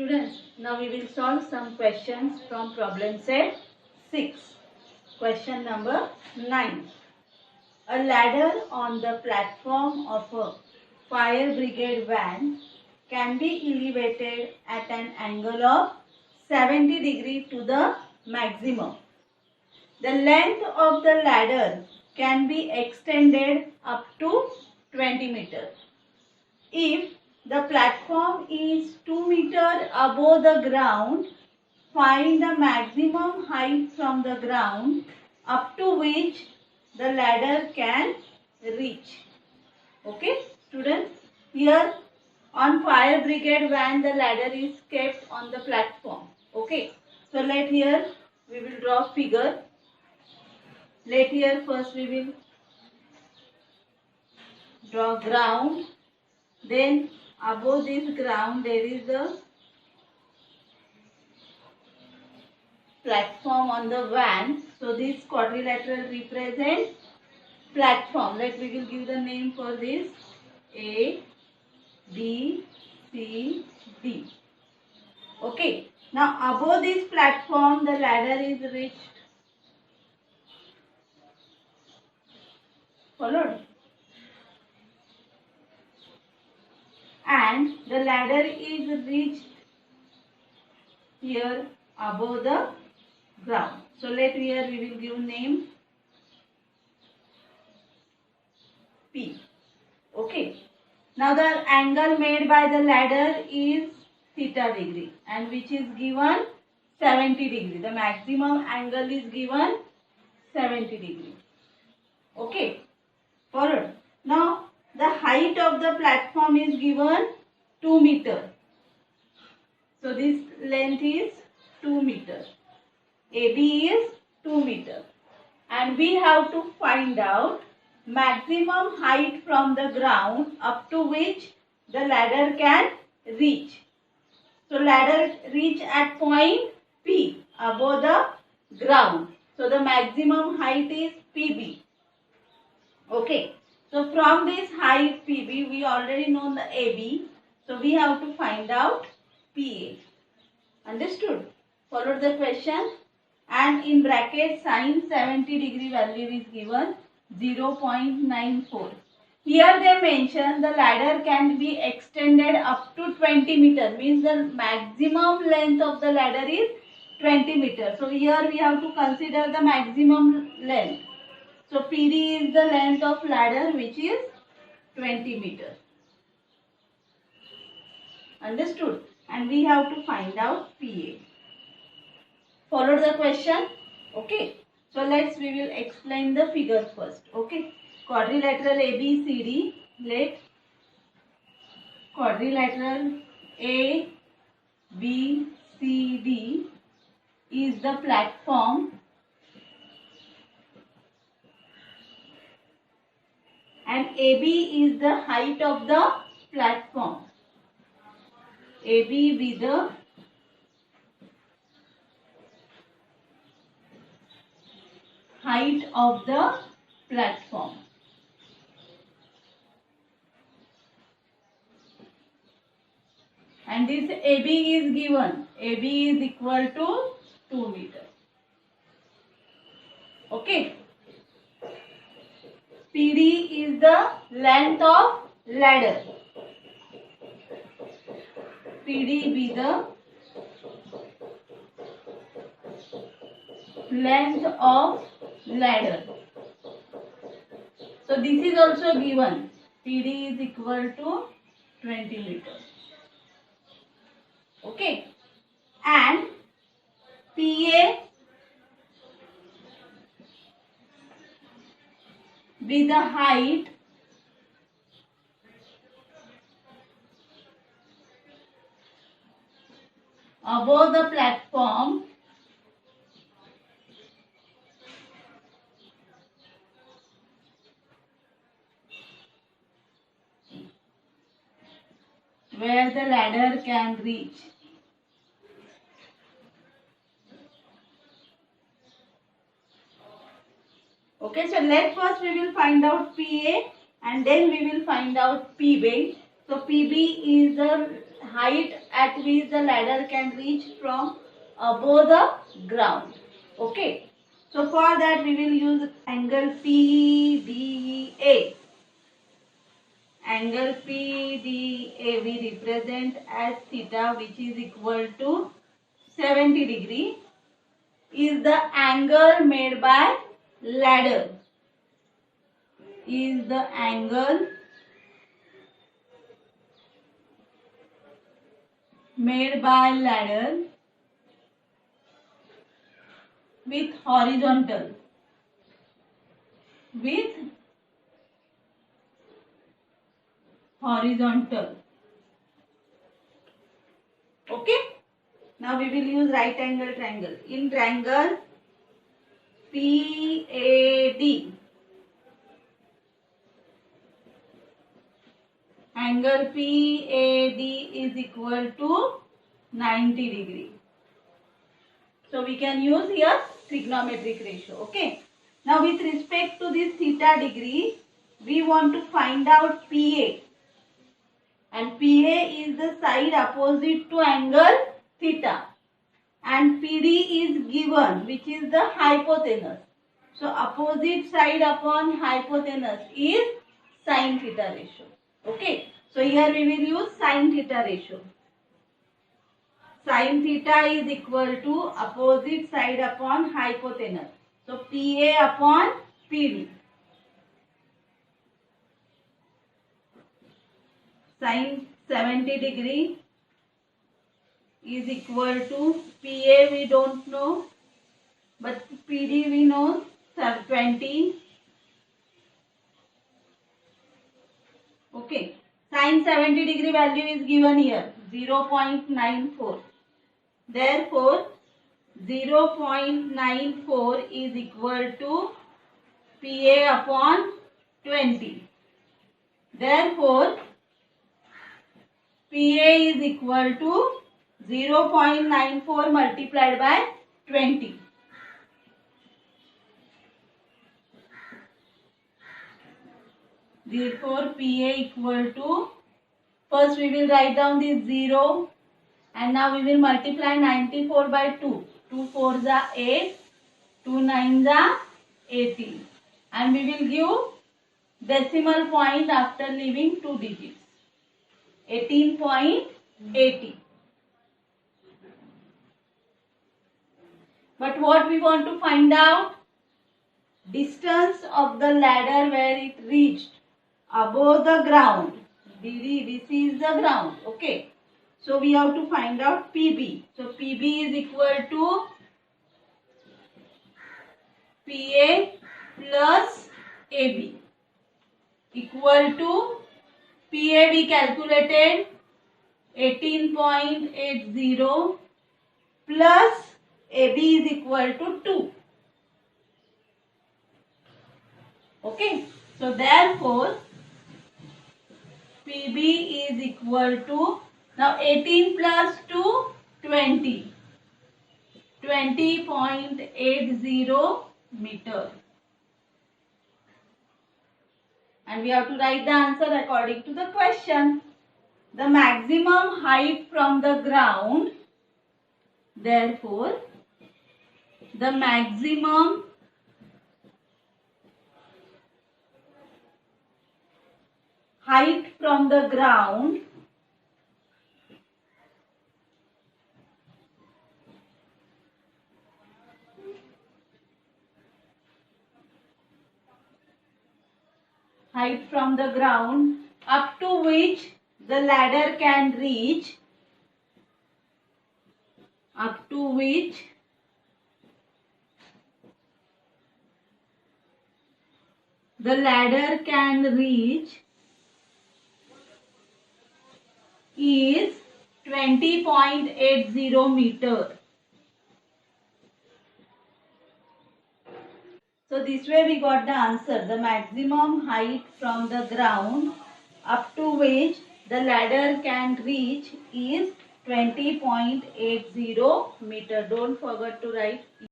Students, now we will solve some questions from problem set 6. Question number 9. A ladder on the platform of a fire brigade van can be elevated at an angle of 70 degrees to the maximum. The length of the ladder can be extended up to 20 meters. If the platform is 2 meters above the ground, find the maximum height from the ground up to which the ladder can reach. Okay, students, here on fire brigade van the ladder is kept on the platform. Okay, so here we will draw figure. Here first we will draw ground. Then above this ground there is a platform on the van. So this quadrilateral represents platform. We will give the name for this A, B, C, D. Okay. Now above this platform the ladder is reached. Followed? And the ladder is reached here above the ground. So here we will give name P. Okay. Now the angle made by the ladder is theta degree, and which is given 70 degree. The maximum angle is given 70 degree. Okay. Forward. Now the height of the platform is given 2 meters. So this length is 2 meters. AB is 2 meters. And we have to find out maximum height from the ground up to which the ladder can reach. So ladder reach at point P above the ground. So the maximum height is PB. Okay. So from this height PB, we already know the AB. So we have to find out PA. Understood? Follow the question. And in bracket sin 70 degree value is given 0.94. Here they mention the ladder can be extended up to 20 meters. Means the maximum length of the ladder is 20 meters. So here we have to consider the maximum length. So PD is the length of ladder, which is 20 meters. Understood? And we have to find out PA. Follow the question. Okay. So we will explain the figure first. Okay. Quadrilateral ABCD. Let quadrilateral ABCD is the platform. And AB is the height of the platform. AB be the height of the platform. And this AB is given. AB is equal to 2 meters. Okay. PD is the length of ladder. PD be the length of ladder. So this is also given. PD is equal to 20 meters. Okay. And PA be the height above the platform where the ladder can reach. Okay, so first we will find out PA and then we will find out PB. So PB is the height at which the ladder can reach from above the ground. Okay. So for that we will use angle PDA. Angle PDA we represent as theta, which is equal to 70 degree, is the angle made by ladder. Is the angle made by ladder with horizontal. Okay. Now we will use right angle triangle. In triangle PAD, angle PAD is equal to 90 degree. So we can use here trigonometric ratio. Okay. Now with respect to this theta degree, we want to find out PA. And PA is the side opposite to angle theta. And PD is given, which is the hypotenuse. So opposite side upon hypotenuse is sin theta ratio. Okay. So here we will use sin theta ratio. Sin theta is equal to opposite side upon hypotenuse. So PA upon PD. Sin 70 degree is equal to PA we don't know, but PD we know 20. Okay. Sin 70 degree value is given here 0.94. Therefore 0.94 is equal to PA upon 20. Therefore PA is equal to 0.94 multiplied by 20. Therefore PA equal to, first we will write down this 0 and now we will multiply 94 by 2. 2 4s are 8, 2 9s are 18, and we will give decimal point after leaving 2 digits. 18.80. But what we want to find out? Distance of the ladder where it reached above the ground. This is the ground. Okay. So we have to find out PB. So PB is equal to PA plus AB equal to PA we calculated 18.80 plus AB is equal to 2. Okay. So therefore PB is equal to, now 18 plus 2, 20. 20.80 meter. And we have to write the answer according to the question. The maximum height from the ground, therefore, the maximum height from the ground up to which the ladder can reach, is 20.80 meter. So this way we got the answer. The maximum height from the ground up to which the ladder can reach is 20.80 meter. Don't forget to write